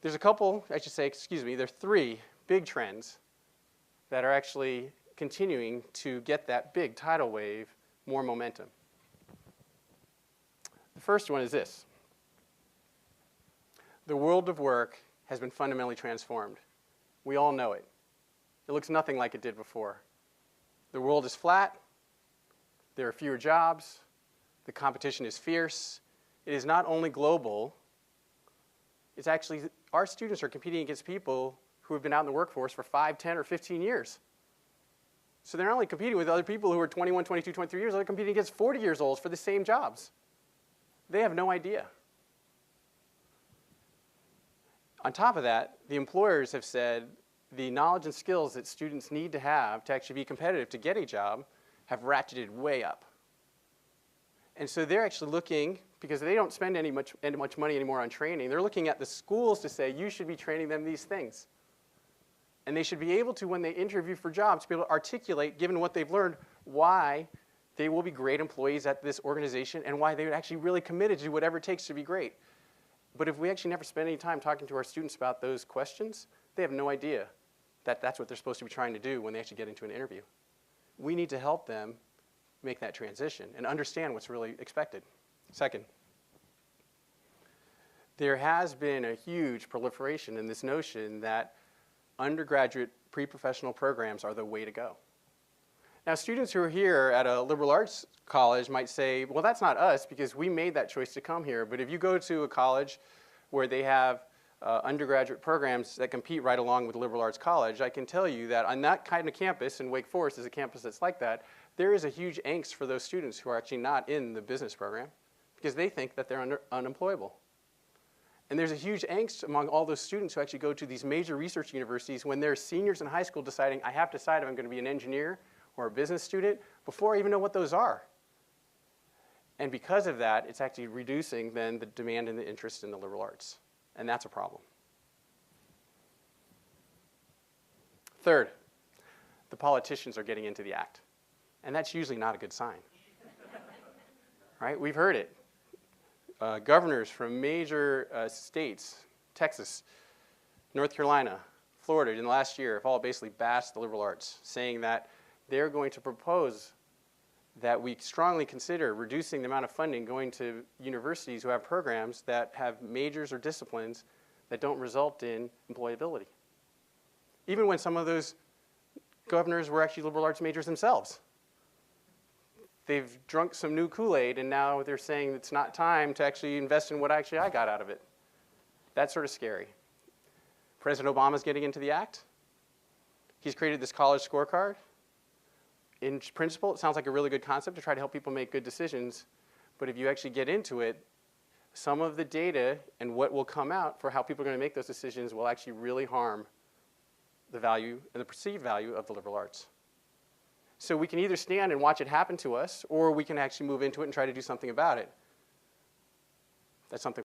There's a couple, I should say, excuse me, there are three big trends that are actually continuing to get that big tidal wave more momentum. The first one is this. The world of work has been fundamentally transformed. We all know it. It looks nothing like it did before. The world is flat. There are fewer jobs. The competition is fierce. It is not only global. It's actually, our students are competing against people who have been out in the workforce for 5, 10, or 15 years. So they're not only competing with other people who are 21, 22, 23 years old, they're competing against 40 years old for the same jobs. They have no idea. On top of that, the employers have said the knowledge and skills that students need to have to actually be competitive to get a job have ratcheted way up. And so they're actually looking, because they don't spend any much money anymore on training, they're looking at the schools to say, you should be training them these things. And they should be able to, when they interview for jobs, be able to articulate, given what they've learned, why they will be great employees at this organization and why they're actually really committed to do whatever it takes to be great. But if we actually never spend any time talking to our students about those questions, they have no idea that that's what they're supposed to be trying to do when they actually get into an interview. We need to help them make that transition and understand what's really expected. Second, there has been a huge proliferation in this notion that undergraduate pre-professional programs are the way to go. Now, students who are here at a liberal arts college might say, well, that's not us because we made that choice to come here. But if you go to a college where they have undergraduate programs that compete right along with liberal arts college, I can tell you that on that kind of campus, and Wake Forest is a campus that's like that, there is a huge angst for those students who are actually not in the business program because they think that they're unemployable. And there's a huge angst among all those students who actually go to these major research universities when they're seniors in high school deciding, I have to decide if I'm going to be an engineer or a business student before I even know what those are. And because of that, it's actually reducing then the demand and the interest in the liberal arts. And that's a problem. Third, the politicians are getting into the act. And that's usually not a good sign. Right? We've heard it. Governors from major states, Texas, North Carolina, Florida, in the last year have all basically bashed the liberal arts, saying that they're going to propose that we strongly consider reducing the amount of funding going to universities who have programs that have majors or disciplines that don't result in employability. Even when some of those governors were actually liberal arts majors themselves. They've drunk some new Kool-Aid, and now they're saying it's not time to actually invest in what actually I got out of it. That's sort of scary. President Obama's getting into the act. He's created this college scorecard. In principle, it sounds like a really good concept to try to help people make good decisions. But if you actually get into it, some of the data and what will come out for how people are going to make those decisions will actually really harm the value and the perceived value of the liberal arts. So we can either stand and watch it happen to us, or we can actually move into it and try to do something about it. That's something